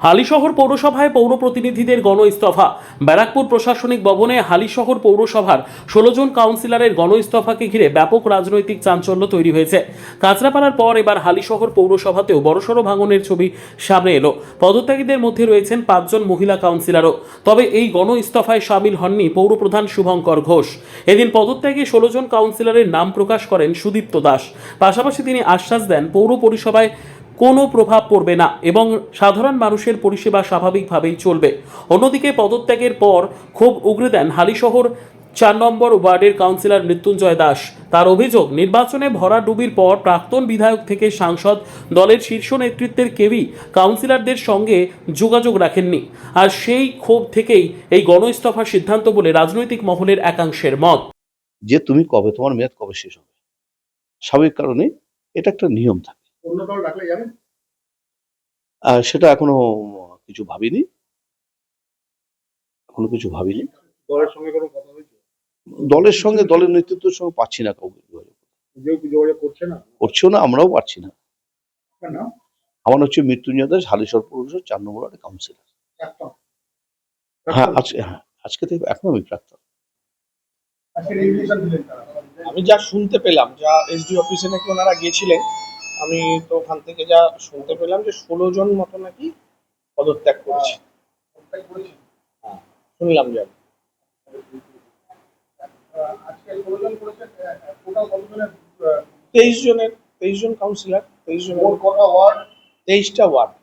হালিশহর পৌরসভায় পৌর প্রতিনিধিদের গণ ইস্তফা। ব্যারাকপুর প্রশাসনিক ভবনে হালিশহর পৌরসভার 16 জন কাউন্সিলরের গণ ইস্তফাকে ঘিরে ব্যাপক রাজনৈতিক চাঞ্চল্য তৈরি হয়েছে। কাঁচরাপাড়ার পর এবার হালিশহর পৌরসভাতেও বড়সড় ভাঙনের ছবি সামনে এলো। পদত্যাগীদের মধ্যে রয়েছেন 5 জন মহিলা কাউন্সিলরও। তবে এই গণ ইস্তফায় সামিল হননি পৌরপ্রধান শুভঙ্কর ঘোষ। এদিন পদত্যাগী 16 জন কাউন্সিলরের নাম প্রকাশ করেন সুদীপ্ত দাস। পাশাপাশি তিনি আশ্বাস দেন পৌর পরিষেবায় কোনো প্রভাব পড়বে না এবং সাধারণ মানুষের পরিষেবা স্বাভাবিকভাবেই চলবে। অন্যদিকে পদত্যাগের পর ক্ষোভ উগরে দেন হালিশহর 4 নম্বর ওয়ার্ডের কাউন্সিলর মৃত্যুঞ্জয় দাস। তার অভিযোগ, নির্বাচনে ভরাডুবির পর প্রাক্তন বিধায়ক থেকে সাংসদ দলের শীর্ষ নেতৃত্বের কেউই কাউন্সিলরদের সঙ্গে যোগাযোগ রাখেননি। আর সেই ক্ষোভ থেকেই এই গণ ইস্তফার সিদ্ধান্ত বলে রাজনৈতিক মহলের একাংশের মত। যে তুমি কবে, তোমার মেয়াদ কবে শেষ হবে, স্বাভাবিক কারণে এটা একটা নিয়ম থাকে। অন্য দল ডাকলে যাবেন? সেটা এখনো কিছু ভাবিনি, দলের সঙ্গে কোনো কথা হয়েছে? দলের সঙ্গে, দলের নেতৃত্বের সঙ্গে পাচ্ছি না কাউকে যোগাযোগ করছে না, করছেও না, আমরাও পাচ্ছি না। আপনার নাম? আমার হচ্ছে মৃত্যুঞ্জয় দাস, হালিশহর পৌরসভার 4 নম্বর ওয়ার্ডের কাউন্সিলর। হ্যাঁ, আজকে থেকে এখন আমি প্রাক্তন। আমি যা শুনতে পেলাম, যা এসডি অফিসে নাকি ওনারা গিয়েছিলেন, আমি তো ওখান থেকে যা শুনতে পেলাম যে 16 জন মতো নাকি পদত্যাগ করেছে। হ্যাঁ, শুনলাম যে 23 জন কাউন্সিলর, 23টা ওয়ার্ড,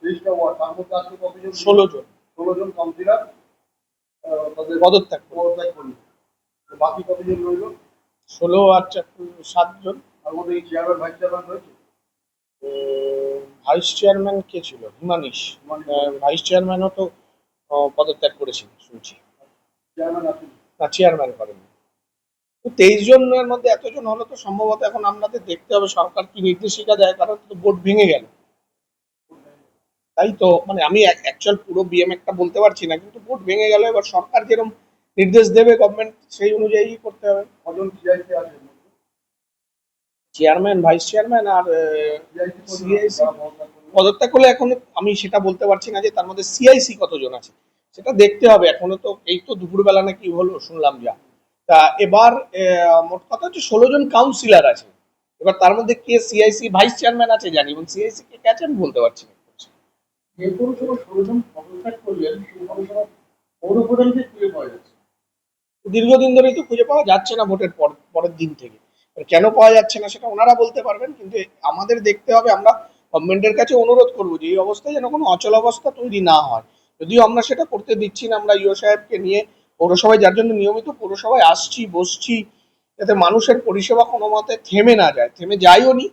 16 জন কাউন্সিলর পদত্যাগ করলো। বাকি কতজন রইল? 16 আর 7 জন। তার মধ্যে এই চেয়ারম্যান ভাইস চেয়ারম্যান রয়েছে? ভাইস চেয়ারম্যান কে ছিল? হিমানিশ। ভাইস চেয়ারম্যানও তো পদত্যাগ করেছিল শুনছি। চেয়ারম্যান আছে না, চেয়ারম্যান করেনি। 23 জনের মধ্যে এতজন হলো তো সম্ভবত এখন আপনাদের দেখতে হবে সরকার কি নির্দেশিকা দেয়, কারণ তো বোর্ড ভেঙে গেল। তাই তো, মানে আমি অ্যাকচুয়াল পুরো বিএম একটা বলতে পারছি না, কিন্তু বোর্ড ভেঙে গেল। এবার সরকার যেরকম নির্দেশ দেবে গভর্নমেন্ট সেই অনুযায়ী করতে হবে। কজন সিআইসি আছে? চেয়ারম্যান, ভাইস চেয়ারম্যান আর সিআইসি পদত্যাগ করলে এখন আমি সেটা বলতে পারছি না যে তার মধ্যে সিআইসি কতজন আছে, সেটা দেখতে হবে। এখনো তো এই তো দুপুরবেলা নাকি হলো শুনলাম যা। তা এবার মোট কথা হচ্ছে 16 জন কাউন্সিলর আছে। এবার তার মধ্যে কে সিআইসি ভাইস চেয়ারম্যান আছে জানি, এবং সিআইসি কে আছে আমি বলতে পারছি না। যে পৌরসভা 16 জন পদত্যাগ করলেন, সেই পৌরসভা পৌরপ্রধানকে খুঁজে পাওয়া যাচ্ছে? দীর্ঘদিন ধরেই তো খুঁজে পাওয়া যাচ্ছে না, ভোটের পরের দিন থেকে। কেন পাওয়া যাচ্ছে না সেটা ওনারা বলতে পারবেন, কিন্তু আমাদের দেখতে হবে। আমরা গভর্নমেন্টের কাছে অনুরোধ করবো যে এই অবস্থায় যেন কোনো অচল অবস্থা তৈরি না হয়। যদিও আমরা সেটা করতে দিচ্ছি না। আমরা ইও সাহেবকে নিয়ে পৌরসভায়, যার জন্য নিয়মিত পৌরসভায় আসছি, বসছি, যাতে মানুষের পরিষেবা কোনো মতে থেমে না যায়, থেমে যায়ও নি।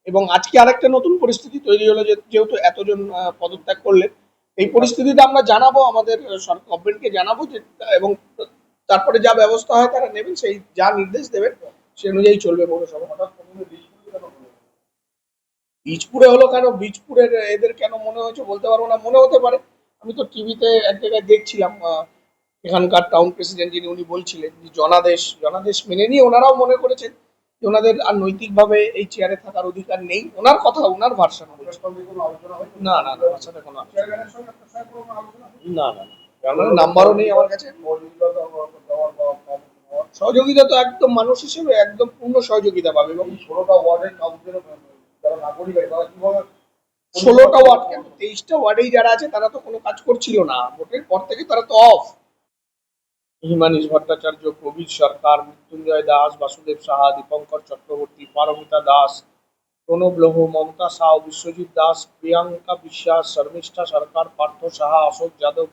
এবং আজকে আরেকটা নতুন পরিস্থিতি তৈরি হলো, যেহেতু এতজন পদত্যাগ করলে, এই পরিস্থিতিতে আমরা জানাবো, আমাদের গভর্নমেন্টকে জানাবো যে, এবং তারপরে যা ব্যবস্থা হয় তারা নেবেন, সেই যা নির্দেশ দেবেন সে অনুযায়ী চলবে পৌরসভা। বীজপুরে হলো কেন, বীজপুরের এদের কেন মনে হয়েছে বলতে পারবো না, মনে হতে পারে। আমি তো টিভিতে এক জায়গায় দেখছিলাম, এখানকার টাউন প্রেসিডেন্ট যিনি, উনি বলছিলেন যে জনাদেশ মেনে নিয়ে ওনারাও মনে করেছেন যে ওনাদের আর নৈতিকভাবে এই চেয়ারে থাকার অধিকার নেই। ওনার কথা, ওনার ভার্সন। না না, ওনার সাথে কোনো না, নাম্বারও নেই আমার কাছে। সহযোগিতা তো একদম মানুষ হিসেবে একদম পূর্ণ সহযোগিতা পাবে। এবং 16টা ওয়ার্ডের কাউন্সিলর যারা নাগরিক, তারা কিভাবে 16টা ওয়ার্ড কেন, 23টা ওয়ার্ডেই যারা আছে তারা তো কোনো কাজ করছিল না, ভোটের পর থেকে তারা তো অফ। হিমানিশ ভট্টাচার্য, প্রবীর সরকার, মৃত্যুঞ্জয় দাস, বাসুদেব সাহা, দীপঙ্কর চক্রবর্তী, পারমিতা দাস, প্রণব লোহ, মমতা সাউ, বিশ্বজিৎ দাস, প্রিয়াঙ্কা বিশ্বাস, শর্মিষ্ঠা সরকার, পার্থ সাহা, অশোক যাদব,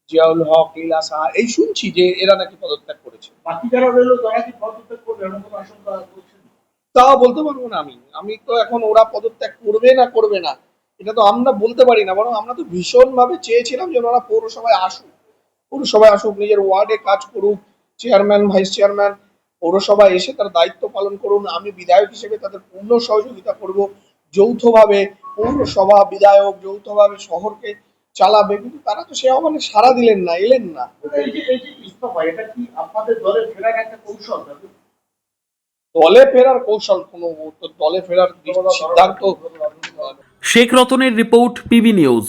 জিয়াউল হক, লীলা সাহা, এই শুনছি যে এরা নাকি পদত্যাগ করেছে। বাকি যারা রইল তারা কি পদত্যাগ করবে এমন কোনো আশঙ্কা করছেন? তা বলতে পারবো না আমি তো এখন ওরা পদত্যাগ করবে না করবে না এটা তো আমরা বলতে পারি না। বরং আমরা তো ভীষণ ভাবে চেয়েছিলাম যে ওরা পৌরসভায় আসুক, নিজের ওয়ার্ডে কাজ করুক, চেয়ারম্যান, ভাইস চেয়ারম্যান পৌরসভায় এসে তার দায়িত্ব পালন করুন। আমি বিধায়ক হিসেবে তাদের পূর্ণ সহযোগিতা করব। যৌথভাবে পৌরসভা, বিধায়ক যৌথভাবে শহরকে চালাবে, কিন্তু তারা তো সে আহ্বানে সাড়া দিলেন না, এলেন না। এই যে ইস্তফা, এটা কি আপনাদের দলে ফেরার একটা কৌশল? দলে ফেরার কৌশল কোনো, দলে ফেরার সিদ্ধান্ত শেখ রতনের রিপোর্ট, পিবি নিউজ।